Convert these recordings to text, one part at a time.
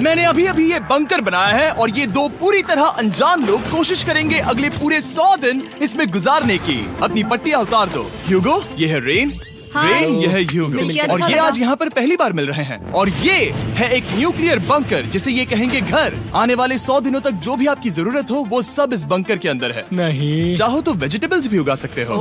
मैंने अभी अभी ये बंकर बनाया है और ये दो पूरी तरह अनजान लोग कोशिश करेंगे अगले पूरे 100 दिन इसमें गुजारने की। अपनी पट्टियां उतार दो। ह्यूगो, ये है रेन। रेन, ये है ह्यूगो। और ये आज यहाँ पर पहली बार मिल रहे हैं। और ये है एक न्यूक्लियर बंकर, जिसे ये कहेंगे घर। आने वाले 100 दिनों तक जो भी आपकी जरूरत हो वो सब इस बंकर के अंदर है। नहीं, चाहो तो वेजिटेबल्स भी उगा सकते हो।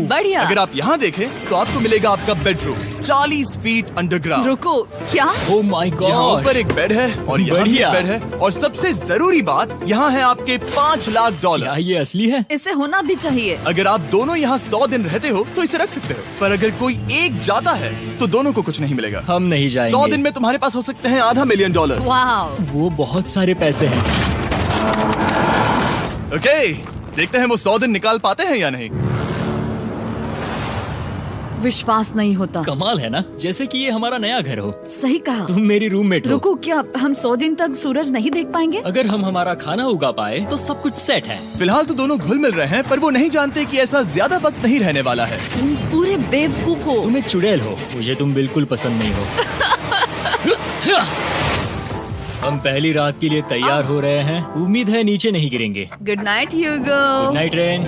बढ़िया। अगर आप यहाँ देखें तो आपको मिलेगा आपका बेडरूम 40 फीट अंडरग्राउंड। रुको, क्या? ओह माय यहाँ गॉड। ऊपर एक बेड है और यहाँ भी बढ़िया। एक बेड है। और सबसे जरूरी बात, यहाँ है आपके $5 लाख। क्या ये असली है? इसे होना भी चाहिए। अगर आप दोनों यहाँ 100 दिन रहते हो तो इसे रख सकते हो, पर अगर कोई एक जाता है तो दोनों को कुछ नहीं मिलेगा। हम नहीं जाएंगे। 100 दिन में तुम्हारे पास हो सकते हैं $500 मिलियन। वाह, वो बहुत सारे पैसे हैं। ओके, देखते हैं वो 100 दिन निकाल पाते हैं या नहीं। विश्वास नहीं होता। कमाल है ना, जैसे कि ये हमारा नया घर हो। सही कहा। तुम मेरी रूममेट हो। रुको, क्या हम 100 दिन तक सूरज नहीं देख पाएंगे? अगर हम हमारा खाना उगा पाए तो सब कुछ सेट है। फिलहाल तो दोनों घुल मिल रहे हैं, पर वो नहीं जानते कि ऐसा ज्यादा वक्त नहीं रहने वाला है। तुम पूरे बेवकूफ हो। तुम एक चुड़ैल हो, मुझे तुम बिल्कुल पसंद नहीं हो। हम पहली रात के लिए तैयार हो रहे हैं। उम्मीद है नीचे नहीं गिरेंगे। Good night Hugo. Good night Rain.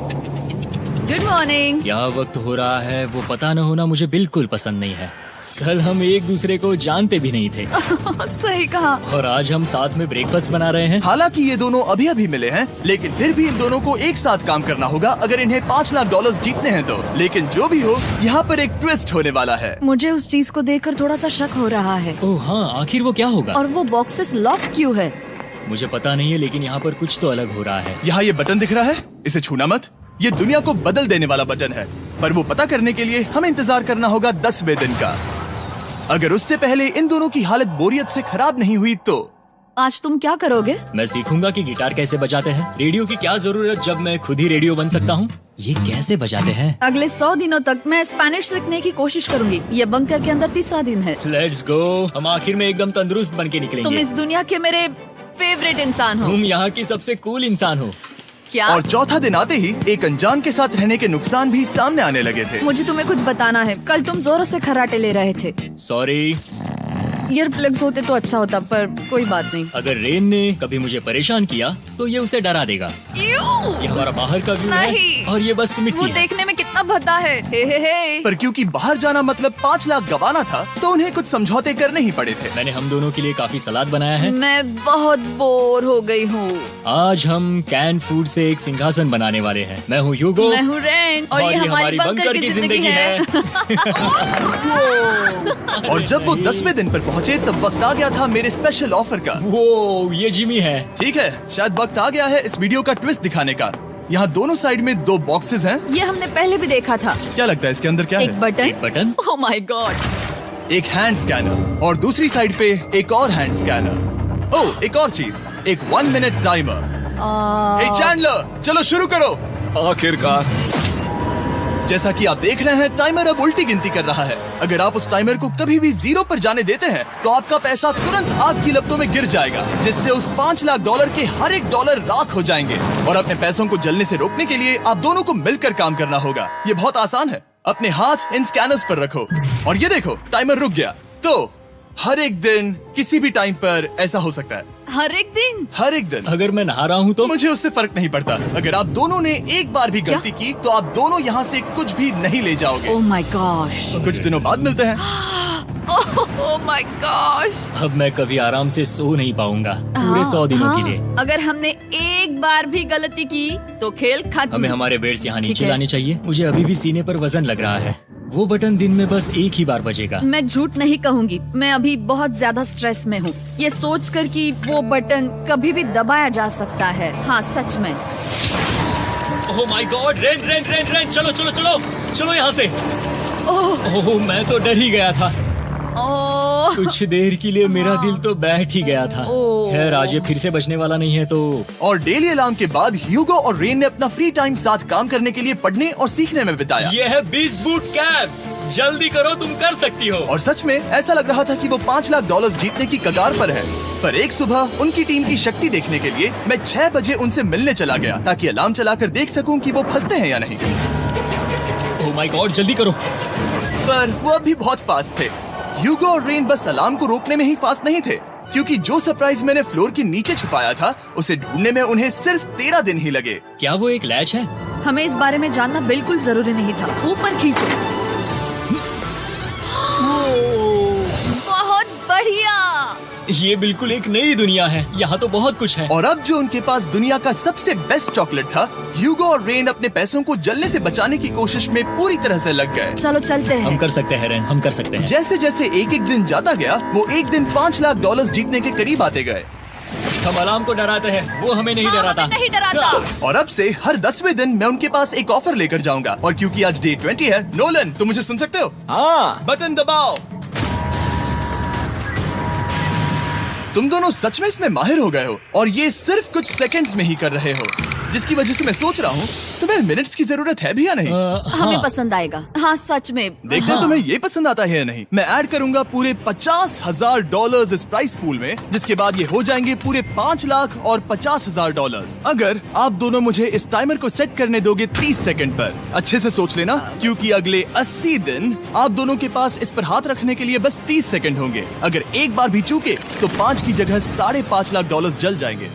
Good morning. क्या वक्त हो रहा है वो पता न होना मुझे बिल्कुल पसंद नहीं है। कल हम एक दूसरे को जानते भी नहीं थे सही कहा। और आज हम साथ में ब्रेकफास्ट बना रहे हैं। हालांकि ये दोनों अभी अभी मिले हैं, लेकिन फिर भी इन दोनों को एक साथ काम करना होगा अगर इन्हें $5 लाख जीतने हैं तो। लेकिन जो भी हो, यहाँ पर एक ट्विस्ट होने वाला है। मुझे उस चीज को देखकर थोड़ा सा शक हो रहा है। ओह हाँ, आखिर वो क्या होगा? और वो बॉक्सेस लॉक क्यों है? मुझे पता नहीं है, लेकिन यहाँ पर कुछ तो अलग हो रहा है। यहाँ ये बटन दिख रहा है, इसे छूना मत। ये दुनिया को बदल देने वाला बटन है, पर वो पता करने के लिए हमें इंतजार करना होगा 10वें दिन का। अगर उससे पहले इन दोनों की हालत बोरियत से खराब नहीं हुई तो आज तुम क्या करोगे? मैं सीखूंगा कि गिटार कैसे बजाते हैं। रेडियो की क्या जरूरत जब मैं खुद ही रेडियो बन सकता हूँ। ये कैसे बजाते हैं? अगले 100 दिनों तक मैं स्पेनिश सीखने की कोशिश करूंगी। ये बंकर के अंदर 3रा दिन है। Let's go. हम आखिर में एकदम तंदुरुस्त बन के निकलेंगे। तुम इस दुनिया के मेरे फेवरेट इंसान हो। तुम यहाँ की सबसे कूल इंसान हो। क्या? और चौथा दिन आते ही एक अनजान के साथ रहने के नुकसान भी सामने आने लगे थे। मुझे तुम्हें कुछ बताना है। कल तुम जोरों से खर्राटे ले रहे थे। सॉरी। ईयर प्लग्स होते तो अच्छा होता, पर कोई बात नहीं। अगर रेन ने कभी मुझे परेशान किया तो ये उसे डरा देगा। ये हमारा बाहर का व्यू है नहीं। और ये बस मिट्टी वो है। देखने में कितना भद्दा है। हे। पर क्योंकि बाहर जाना मतलब 5 लाख गंवाना था, तो उन्हें कुछ समझौते करने ही पड़े थे। मैंने हम दोनों के लिए काफी सलाद बनाया है। मैं बहुत बोर हो गई हूँ। आज हम कैन फूड से एक सिंहासन बनाने वाले हैं। मैं हूँ ह्यूगो। मैं हूँ रेन। और ये हमारी बंकर की जिंदगी है। और जब वो 10वें दिन पर पहुँचे तब वक्त आ गया था मेरे स्पेशल ऑफर का। वो ये जिमी है। ठीक है, शायद वक्त आ गया है इस वीडियो का ट्विस्ट दिखाने का। यहाँ दोनों साइड में 2 बॉक्सेस हैं। ये हमने पहले भी देखा था। क्या लगता है इसके अंदर क्या एक है? Button. Button. Oh my God. एक हैंड स्कैनर और दूसरी साइड पे एक और हैंड स्कैनर। ओह, एक और चीज, एक 1 मिनट टाइमर। हे चैंडलर, चलो शुरू करो। आखिरकार। जैसा कि आप देख रहे हैं, टाइमर अब उल्टी गिनती कर रहा है। अगर आप उस टाइमर को कभी भी 0 पर जाने देते हैं तो आपका पैसा तुरंत आग की लपटों में गिर जाएगा, जिससे उस $5 लाख के हर एक डॉलर राख हो जाएंगे। और अपने पैसों को जलने से रोकने के लिए आप दोनों को मिलकर काम करना होगा। ये बहुत आसान है। अपने हाथ इन स्कैनर्स पर रखो और ये देखो, टाइमर रुक गया। तो हर एक दिन किसी भी टाइम पर ऐसा हो सकता है। हर एक दिन? हर एक दिन। अगर मैं नहा रहा हूँ तो मुझे उससे फर्क नहीं पड़ता। अगर आप दोनों ने एक बार भी गलती की तो आप दोनों यहाँ से कुछ भी नहीं ले जाओगे। Oh my gosh. कुछ दिनों बाद मिलते हैं। Oh my gosh. अब मैं कभी आराम से सो नहीं पाऊंगा पूरे 100 दिनों के लिए। अगर हमने एक बार भी गलती की तो खेल खत्म। हमें हमारे बेड्स यहाँ ठीक नीचे है। लाने चाहिए। मुझे अभी भी सीने पर वजन लग रहा है। वो बटन दिन में बस एक ही बार बजेगा। मैं झूठ नहीं कहूँगी, मैं अभी बहुत ज्यादा स्ट्रेस में हूँ, ये सोचकर कि वो बटन कभी भी दबाया जा सकता है। हाँ सच में। Oh my God. Rain rain rain rain, चलो चलो चलो चलो यहाँ से। ओह मैं तो डर ही गया था। ओह कुछ देर के लिए मेरा दिल तो बैठ ही गया था। ओह। खैर आज ये फिर से बजने वाला नहीं है तो। और डेली अलार्म के बाद ह्यूगो और रेन ने अपना फ्री टाइम साथ काम करने के लिए पढ़ने और सीखने में बिताया। ये है 20 बूट कैप। जल्दी करो, तुम कर सकती हो। और सच में ऐसा लग रहा था कि वो $5 लाख जीतने की कगार पर है। पर एक सुबह उनकी टीम की शक्ति देखने के लिए मैं 6 बजे उनसे मिलने चला गया, ताकि अलार्म चलाकर देख सकूं कि वो फंसते हैं या नहीं। ओह माय गॉड, जल्दी करो। पर वो अब भी बहुत फास्ट थे। ह्यूगो और रेन बस अलार्म को रोकने में ही फास्ट नहीं थे, क्योंकि जो सरप्राइज मैंने फ्लोर के नीचे छुपाया था उसे ढूंढने में उन्हें सिर्फ 13 दिन ही लगे। क्या वो एक लैच है? हमें इस बारे में जानना बिल्कुल जरूरी नहीं था। ऊपर खींचो। बहुत बढ़िया। ये बिल्कुल एक नई दुनिया है। यहाँ तो बहुत कुछ है। और अब जो उनके पास दुनिया का सबसे बेस्ट चॉकलेट था, ह्यूगो और रेन अपने पैसों को जलने से बचाने की कोशिश में पूरी तरह से लग गए। चलो चलते हैं। हम कर सकते हैं रेन, हम कर सकते हैं। जैसे जैसे एक एक दिन जाता गया, वो एक दिन $5 लाख जीतने के करीब आते गए। हम अलार्म को डराते हैं, वो हमें नहीं डराता। हमें नहीं डराता। और अब से हर 10वें दिन मैं उनके पास एक ऑफर लेकर जाऊंगा। और क्योंकि आज डे 20 है, नोलन तुम मुझे सुन सकते हो? हाँ। बटन दबाओ। तुम दोनों सच में इसमें माहिर हो गए हो और ये सिर्फ कुछ सेकंड्स में ही कर रहे हो, जिसकी वजह से मैं सोच रहा हूँ तुम्हें मिनट्स की जरूरत है भी या नहीं। हमें पसंद आएगा। हाँ सच में। देखते हैं तुम्हें ये पसंद आता है या नहीं। मैं ऐड करूंगा पूरे $50,000 इस प्राइस पूल में, जिसके बाद ये हो जाएंगे पूरे $5 लाख और $50,000 अगर आप दोनों मुझे इस टाइमर को सेट करने दोगे 30 सेकंड पर। अच्छे से सोच लेना, क्योंकि अगले 80 दिन आप दोनों के पास इस पर हाथ रखने के लिए बस 30 सेकंड होंगे। अगर एक बार भी चूके तो 5 की जगह $5.5 लाख जल जाएंगे।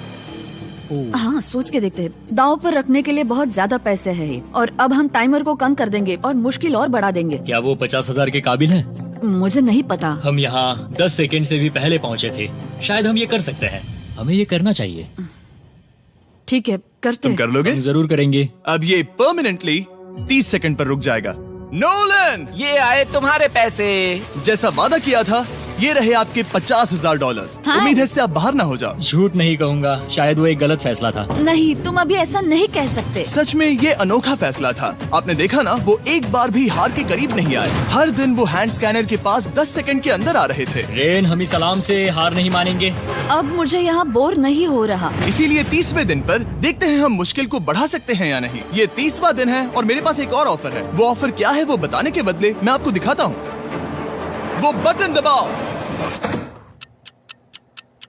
हाँ सोच के देखते हैं। दांव पर रखने के लिए बहुत ज्यादा पैसे हैं और अब हम टाइमर को कम कर देंगे और मुश्किल और बढ़ा देंगे। क्या वो 50,000 के काबिल हैं? मुझे नहीं पता। हम यहाँ 10 सेकंड से भी पहले पहुँचे थे। शायद हम ये कर सकते हैं। हमें ये करना चाहिए। ठीक है, करते तुम हैं। कर लोगे? हम जरूर करेंगे। अब ये परमानेंटली 30 सेकंड पर रुक जाएगा। नोलन, ये आए तुम्हारे पैसे। जैसा वादा किया था, ये रहे आपके $50,000। हाँ। उम्मीद है इससे आप बाहर ना हो जाओ। झूठ नहीं कहूँगा, शायद वो एक गलत फैसला था। नहीं, तुम अभी ऐसा नहीं कह सकते। सच में ये अनोखा फैसला था। आपने देखा ना, वो एक बार भी हार के करीब नहीं आए। हर दिन वो हैंड स्कैनर के पास 10 सेकंड के अंदर आ रहे थे। रेन, हम इस अलार्म से हार नहीं मानेंगे। अब मुझे यहाँ बोर नहीं हो रहा। इसीलिए 30वें दिन पर देखते हैं हम मुश्किल को बढ़ा सकते हैं या नहीं। ये 30वां दिन है और मेरे पास एक और ऑफर है। वो ऑफर क्या है वो बताने के बदले मैं आपको दिखाता हूँ। वो बटन दबाओ।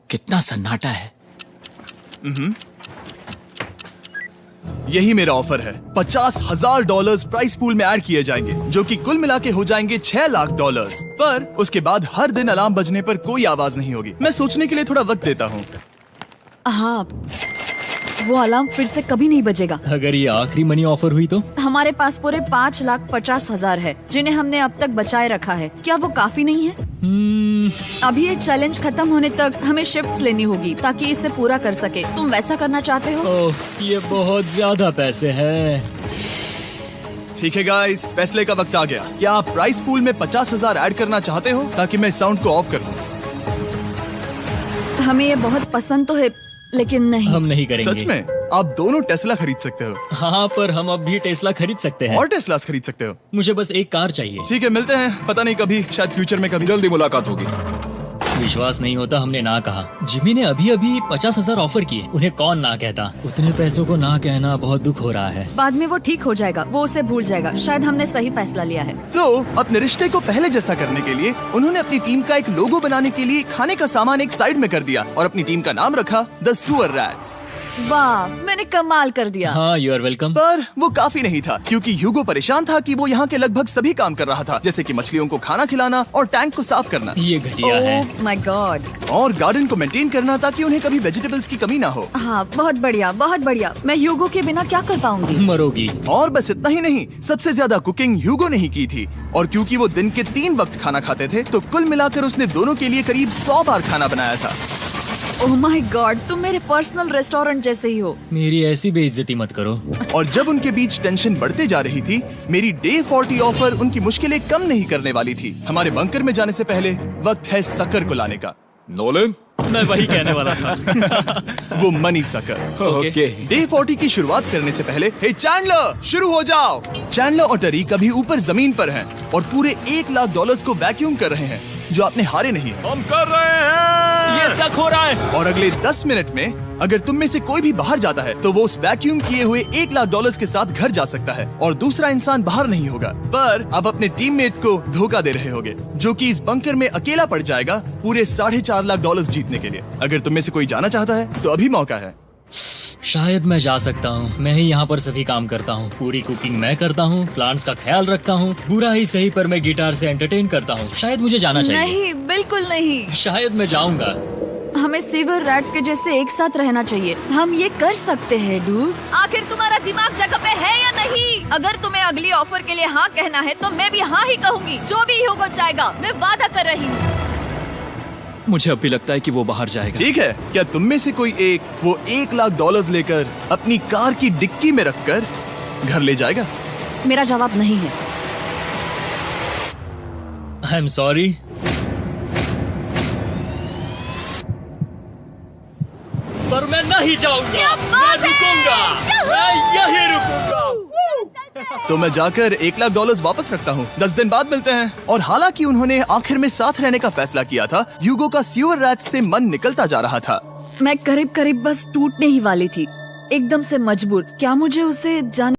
कितना सन्नाटा है। यही मेरा ऑफर है। $50,000 प्राइस पूल में ऐड किए जाएंगे, जो कि कुल मिला के हो जाएंगे $6 लाख। पर उसके बाद हर दिन अलार्म बजने पर कोई आवाज नहीं होगी। मैं सोचने के लिए थोड़ा वक्त देता हूँ। हाँ, वो अलार्म फिर से कभी नहीं बजेगा। अगर ये आखिरी मनी ऑफर हुई तो? हमारे पास पूरे $5,50,000 है, जिन्हें हमने अब तक बचाए रखा है। क्या वो काफी नहीं है? अभी ये चैलेंज खत्म होने तक हमें शिफ्ट्स लेनी होगी ताकि इसे पूरा कर सके। तुम वैसा करना चाहते हो? ओह, ये बहुत ज्यादा पैसे हैं। ठीक है गाइस, फैसले का वक्त आ गया। क्या आप प्राइस पूल में 50,000 ऐड करना चाहते हो ताकि मैं साउंड को ऑफ कर दूं? हमें ये बहुत पसंद तो है, लेकिन नहीं। हम नहीं करेंगे। सच में? आप दोनों टेस्ला खरीद सकते हो। हाँ, पर हम अब भी टेस्ला खरीद सकते हैं। और टेस्लास खरीद सकते हो। मुझे बस एक कार चाहिए। ठीक है, मिलते हैं। पता नहीं कभी, शायद फ्यूचर में कभी। जल्दी मुलाकात होगी। विश्वास नहीं होता हमने ना कहा। जिमी ने अभी अभी 50,000 ऑफर किए। उन्हें कौन ना कहता। उतने पैसों को ना कहना बहुत दुख हो रहा है। बाद में वो ठीक हो जाएगा, वो उसे भूल जाएगा। शायद हमने सही फैसला लिया है। तो अपने रिश्ते को पहले जैसा करने के लिए उन्होंने अपनी टीम का एक लोगो बनाने के लिए खाने का सामान एक साइड में कर दिया और अपनी टीम का नाम रखा द सुअर रैट्स। वाह, मैंने कमाल कर दिया। हाँ, यू आर वेलकम। पर वो काफी नहीं था, क्योंकि ह्यूगो परेशान था कि वो यहाँ के लगभग सभी काम कर रहा था, जैसे कि मछलियों को खाना खिलाना और टैंक को साफ करना ये घटिया है। Oh my God. और गार्डन को मेंटेन करना ताकि उन्हें कभी वेजिटेबल्स की कमी ना हो। हाँ, बहुत बढ़िया, बहुत बढ़िया। मैं ह्यूगो के बिना क्या कर पाऊंगी? मरोगी। और बस इतना ही नहीं, सबसे ज्यादा कुकिंग ह्यूगो ने ही की थी। और क्योंकि वो दिन के 3 वक्त खाना खाते थे, तो कुल मिलाकर उसने दोनों के लिए करीब 100 बार खाना बनाया था। ओह माय गॉड, तुम मेरे पर्सनल रेस्टोरेंट जैसे ही हो। मेरी ऐसी बेइज्जती मत करो। और जब उनके बीच टेंशन बढ़ते जा रही थी, मेरी डे 40 ऑफर उनकी मुश्किलें कम नहीं करने वाली थी। हमारे बंकर में जाने से पहले वक्त है सकर को लाने का। नोलन, मैं वही कहने वाला था। वो मनी सकर। ओके। डे 40 की शुरुआत करने से पहले, हे चैंडलर, शुरू हो जाओ। चैंडलर और टरीक अभी ऊपर जमीन पर हैं और पूरे $1 लाख को वैक्यूम कर रहे हैं, जो आपने हारे नहीं है। हम कर रहे हैं। ये शक हो रहा है। और अगले 10 मिनट में अगर तुम में से कोई भी बाहर जाता है, तो वो उस वैक्यूम किए हुए $1 लाख के साथ घर जा सकता है और दूसरा इंसान बाहर नहीं होगा। पर आप अपने टीममेट को धोखा दे रहे होगे, जो कि इस बंकर में अकेला पड़ जाएगा पूरे $4.5 लाख जीतने के लिए। अगर तुम में से कोई जाना चाहता है तो अभी मौका है। शायद मैं जा सकता हूँ। मैं ही यहाँ पर सभी काम करता हूँ। पूरी कुकिंग मैं करता हूँ, प्लांट्स का ख्याल रखता हूँ। बुरा ही सही, पर मैं गिटार से एंटरटेन करता हूँ। शायद मुझे जाना चाहिए। नहीं, बिल्कुल नहीं। शायद मैं जाऊंगा। हमें सीवर रैट्स के जैसे एक साथ रहना चाहिए। हम ये कर सकते हैं डूड। आखिर तुम्हारा दिमाग जगह पे है या नहीं? अगर तुम्हें अगली ऑफर के लिए हाँ कहना है तो मैं भी हाँ ही कहूँगी। जो भी होगा जाएगा, मैं वादा कर रही हूँ। मुझे अब भी लगता है कि वो बाहर जाएगा। ठीक है, क्या तुम में से कोई एक वो $1,00,000 लेकर अपनी कार की डिक्की में रखकर घर ले जाएगा? मेरा जवाब नहीं है। I am sorry. पर मैं नहीं जाऊंगा, क्या मैं बात है? रुकूंगा, मैं यही रुकूंगा। तो मैं जाकर $1,00,000 वापस रखता हूँ। 10 दिन बाद मिलते हैं। और हालांकि उन्होंने आखिर में साथ रहने का फैसला किया था, ह्यूगो का सीवर रैट्स से मन निकलता जा रहा था। मैं करीब करीब बस टूटने ही वाली थी, एकदम से मजबूर। क्या मुझे उसे जाने